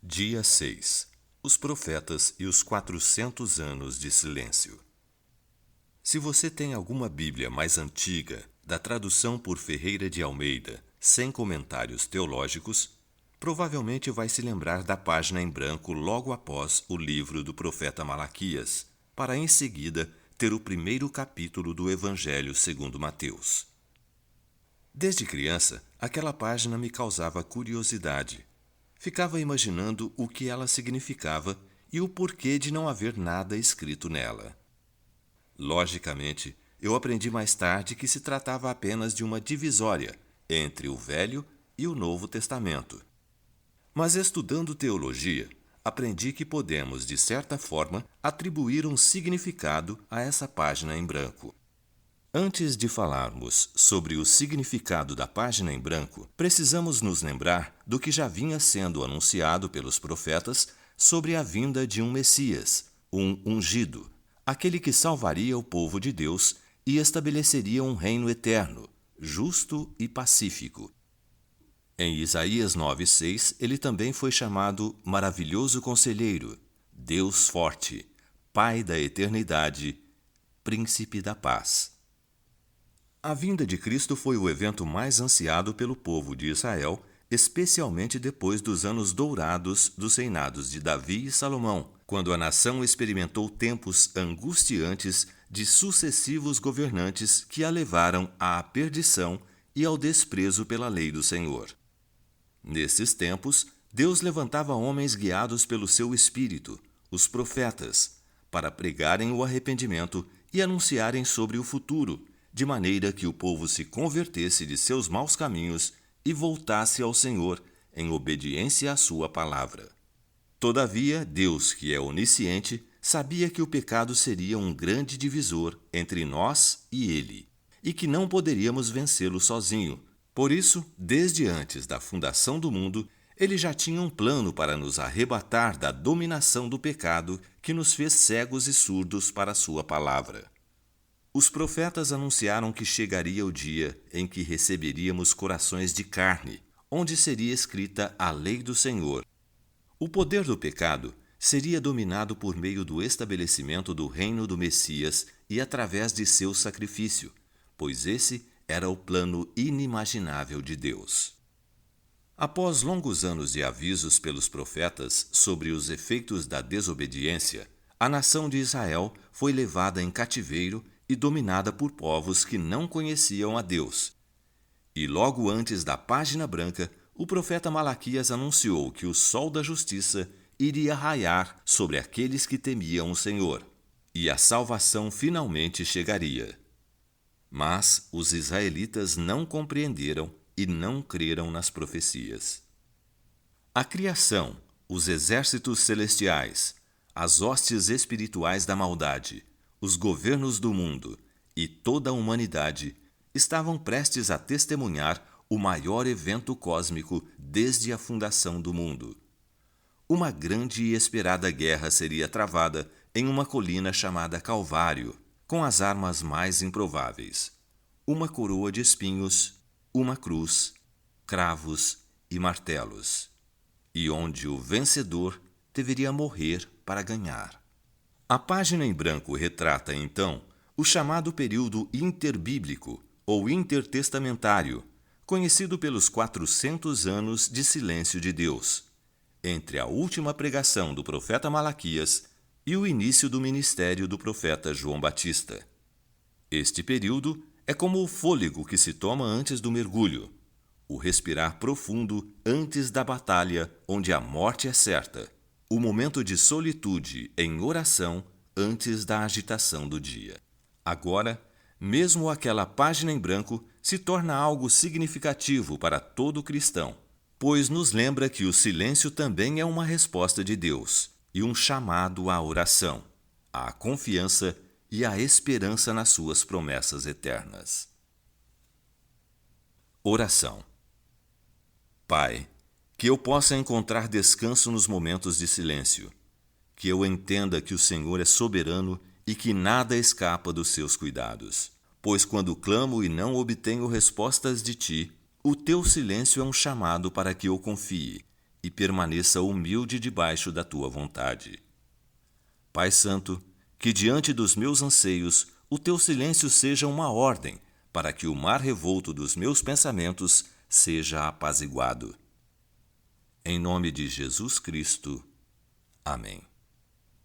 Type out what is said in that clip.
Dia 6. Os profetas e os 400 anos de silêncio. Se você tem alguma Bíblia mais antiga, da tradução por Ferreira de Almeida, sem comentários teológicos, provavelmente vai se lembrar da página em branco logo após o livro do profeta Malaquias, para em seguida ter o primeiro capítulo do Evangelho segundo Mateus. Desde criança, aquela página me causava curiosidade. Ficava imaginando o que ela significava e o porquê de não haver nada escrito nela. Logicamente, eu aprendi mais tarde que se tratava apenas de uma divisória entre o Velho e o Novo Testamento. Mas estudando teologia, aprendi que podemos, de certa forma, atribuir um significado a essa página em branco. Antes de falarmos sobre o significado da página em branco, precisamos nos lembrar do que já vinha sendo anunciado pelos profetas sobre a vinda de um Messias, um ungido, aquele que salvaria o povo de Deus e estabeleceria um reino eterno, justo e pacífico. Em Isaías 9:6, ele também foi chamado Maravilhoso Conselheiro, Deus Forte, Pai da Eternidade, Príncipe da Paz. A vinda de Cristo foi o evento mais ansiado pelo povo de Israel, especialmente depois dos anos dourados dos reinados de Davi e Salomão, quando a nação experimentou tempos angustiantes de sucessivos governantes que a levaram à perdição e ao desprezo pela lei do Senhor. Nesses tempos, Deus levantava homens guiados pelo seu Espírito, os profetas, para pregarem o arrependimento e anunciarem sobre o futuro, de maneira que o povo se convertesse de seus maus caminhos e voltasse ao Senhor em obediência à sua palavra. Todavia, Deus, que é onisciente, sabia que o pecado seria um grande divisor entre nós e Ele, e que não poderíamos vencê-lo sozinho. Por isso, desde antes da fundação do mundo, Ele já tinha um plano para nos arrebatar da dominação do pecado que nos fez cegos e surdos para a sua palavra. Os profetas anunciaram que chegaria o dia em que receberíamos corações de carne, onde seria escrita a lei do Senhor. O poder do pecado seria dominado por meio do estabelecimento do reino do Messias e através de seu sacrifício, pois esse era o plano inimaginável de Deus. Após longos anos de avisos pelos profetas sobre os efeitos da desobediência, a nação de Israel foi levada em cativeiro e dominada por povos que não conheciam a Deus. E logo antes da página branca, o profeta Malaquias anunciou que o sol da justiça iria raiar sobre aqueles que temiam o Senhor, e a salvação finalmente chegaria. Mas os israelitas não compreenderam e não creram nas profecias. A criação, os exércitos celestiais, as hostes espirituais da maldade, os governos do mundo e toda a humanidade estavam prestes a testemunhar o maior evento cósmico desde a fundação do mundo. Uma grande e esperada guerra seria travada em uma colina chamada Calvário, com as armas mais improváveis: uma coroa de espinhos, uma cruz, cravos e martelos, e onde o vencedor deveria morrer para ganhar. A página em branco retrata, então, o chamado período interbíblico ou intertestamentário, conhecido pelos 400 anos de silêncio de Deus, entre a última pregação do profeta Malaquias e o início do ministério do profeta João Batista. Este período é como o fôlego que se toma antes do mergulho, o respirar profundo antes da batalha onde a morte é certa, o momento de solitude em oração antes da agitação do dia. Agora, mesmo aquela página em branco se torna algo significativo para todo cristão, pois nos lembra que o silêncio também é uma resposta de Deus e um chamado à oração, à confiança e à esperança nas suas promessas eternas. Oração. Pai, que eu possa encontrar descanso nos momentos de silêncio, que eu entenda que o Senhor é soberano e que nada escapa dos seus cuidados. Pois quando clamo e não obtenho respostas de ti, o teu silêncio é um chamado para que eu confie e permaneça humilde debaixo da tua vontade. Pai Santo, que diante dos meus anseios o teu silêncio seja uma ordem para que o mar revolto dos meus pensamentos seja apaziguado. Em nome de Jesus Cristo. Amém.